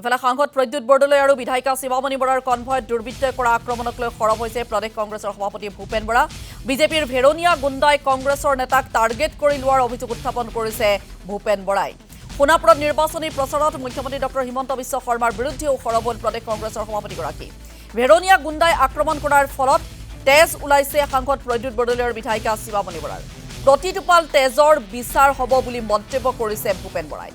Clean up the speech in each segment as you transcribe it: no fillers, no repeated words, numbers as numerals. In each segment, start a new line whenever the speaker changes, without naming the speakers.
ইফালে সাংসদ প্ৰদ্যুৎ বৰদলৈ আৰু বিধায়িকা শিৱামণি বৰাৰ কনভয়ত দুৰ্বৃত্তই কৰা আক্ৰমণক লৈ সৰব হৈছে প্ৰদেশ কংগ্ৰেছৰ সভাপতি ভূপেন বৰা। বিজেপিৰ ভেৰনীয়া গুণ্ডাই কংগ্ৰেছৰ নেতাক টাৰ্গেট কৰি লোৱাৰ অভিযোগ উত্থাপন কৰিছে ভূপেন বৰাই। সোণাপুৰত নিৰ্বাচনী প্ৰচাৰত মুখ্যমন্ত্ৰী ডক্টৰ হিমন্ত বিশ্ব শৰ্মাৰ বিৰুদ্ধেও সৰব হ'ল প্ৰদেশ কংগ্ৰেছৰ সভাপতিগৰাকী। ভেৰনীয়া গুণ্ডাই আক্ৰমণ কৰাৰ ফলত তেজ ওলাইছে সাংসদ প্ৰদ্যুৎ বৰদলৈ আৰু বিধায়িকা শিৱামণি বৰাৰ। প্ৰতিটোপাল তেজৰ বিচাৰ হ'ব বুলি মন্তব্য কৰিছে ভূপেন বৰাই।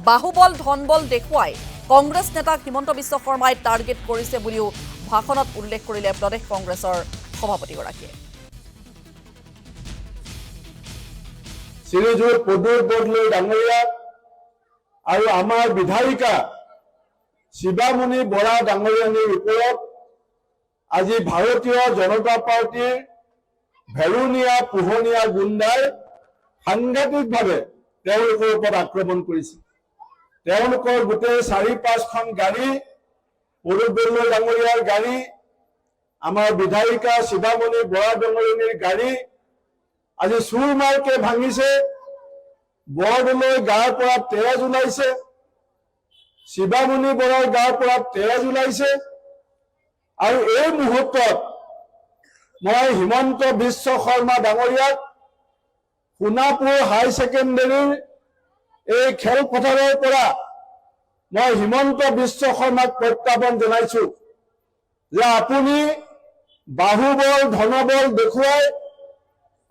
বাহুবল ধনবল দেখুৱাই কংগ্ৰেছ নেতাক হিমন্ত বিশ্ব শৰ্মাই টাৰ্গেট কৰিছে বুলিও ভাষণত উল্লেখ কৰিলে প্ৰদেশ কংগ্ৰেছৰ সভাপতিগৰাকীয়ে।
শ্ৰীযুত প্ৰদ্যুৎ বৰদলৈ ডাঙৰীয়া আৰু আমাৰ বিধায়িকা শিৱামণি বৰা ডাঙৰীয়ানীৰ ওপৰত আজি ভাৰতীয় জনতা পাৰ্টিৰ ভেৰনীয়া পোহনীয়া গুণ্ডাই সাংঘাতিকভাৱে তেওঁলোকৰ ওপৰত আক্ৰমণ কৰিছে। তেওঁলোকৰ গোটেই ৪-৫খন গাড়ী, প্ৰদ্যুৎ বৰদলৈ ডাঙৰীয়াৰ গাড়ী, আমাৰ বিধায়িকা শিৱামণি বৰা ডাঙৰীয়ানীৰ গাড়ী আজি চুৰমাৰকে ভাঙিছে। বৰদলৈ গাৰ পৰা তেজ ওলাইছে, শিৱামণি বৰাৰ গাৰ পৰা তেজ ওলাইছে। আৰু এই মুহূৰ্তত মই হিমন্ত বিশ্ব শৰ্মা ডাঙৰীয়াক সোণাপুৰ হাই ছেকেণ্ডেৰীৰ এই খেলপথাৰৰ পৰা মই হিমন্ত বিশ্ব শৰ্মাক প্ৰত্যাহ্বান জনাইছো যে আপুনি বাহুবল ধনবল দেখুৱাই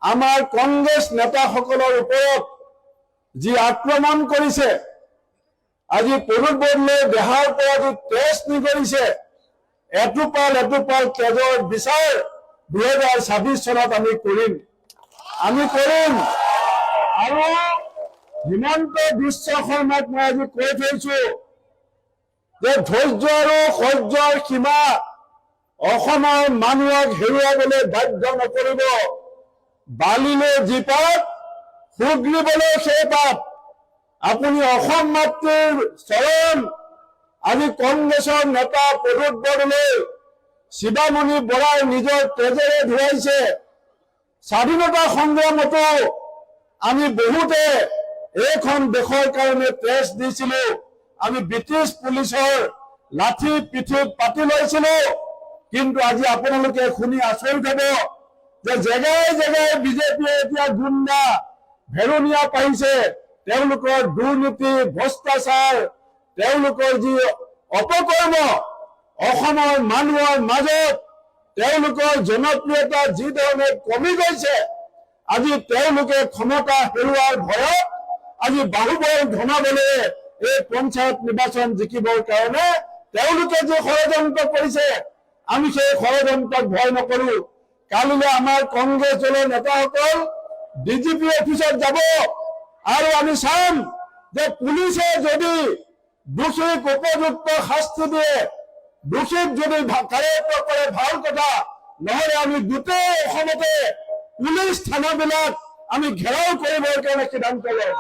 আমাৰ কংগ্ৰেছ নেতাসকলৰ ওপৰত যি আক্ৰমণ কৰিছে, আজি প্ৰদ্যুৎ বৰদলৈ দেহাৰ পৰা যি তেজ নিগৰিছে, এটোপাল এটোপাল তেজৰ বিচাৰ 2026 চনত আমি কৰিম। আৰু হিমন্ত বিশ্ব শৰ্মাক মই আজি কৈ থৈছো যে ধৈৰ্য আৰু সহ্যৰ সীমা অসমৰ মানুহক হেৰুৱাবলৈ বাধ্য নকৰিব। বালিলৈ যি পাপ, সুগ্ৰীবলৈ সেই পাপ। আপুনি অসম মাতৃৰ চৰণ আজি কংগ্ৰেছৰ নেতা প্ৰদ্যুৎ বৰদলৈ শিৱামণি বৰাই নিজৰ তেজেৰে ধুৱাইছে। স্বাধীনতা সংগ্ৰামতো আমি বহুতে এইখন দেশৰ কাৰণে তেজ দিছিলো। আমি ব্ৰিটিছ পুলিচৰ লাঠি পিঠিত পাতি লৈছিলো। কিন্তু আজি আপোনালোকে শুনি আচৰিত হ'ব যে জেগাই জেগাই বিজেপিয়ে এতিয়া গুণ্ডা ভেৰনীয়া পাইছে। তেওঁলোকৰ দুৰ্নীতি, ভ্ৰষ্টাচাৰ, তেওঁলোকৰ যি অপকৰ্ম অসমৰ মানুহৰ মাজত তেওঁলোকৰ জনপ্ৰিয়তা যি ধৰণে কমি গৈছে, আজি তেওঁলোকে ক্ষমতা হেৰুৱাৰ ভয়ত আজি বাহুবল ধনবলে এই পঞ্চায়ত নিৰ্বাচন জিকিবৰ কাৰণে তেওঁলোকে যে ষড়যন্ত্ৰ কৰিছে, আমি সেই ষড়যন্ত্ৰক ভয় নকৰো। কালিলৈ আমাৰ কংগ্ৰেছ দলৰ নেতাসকল ডিজিপি অফিচত যাব আৰু আমি চাম যে পুলিচে যদি দোষীক উপযুক্ত শাস্তি দিয়ে, দোষীক যদি কাৰ্যত কৰে ভাল কথা, নহলে আমি গোটেই অসমতে পুলিচ থানাবিলাক আমি ঘেৰাও কৰিবৰ কাৰণে সিদ্ধান্ত লম।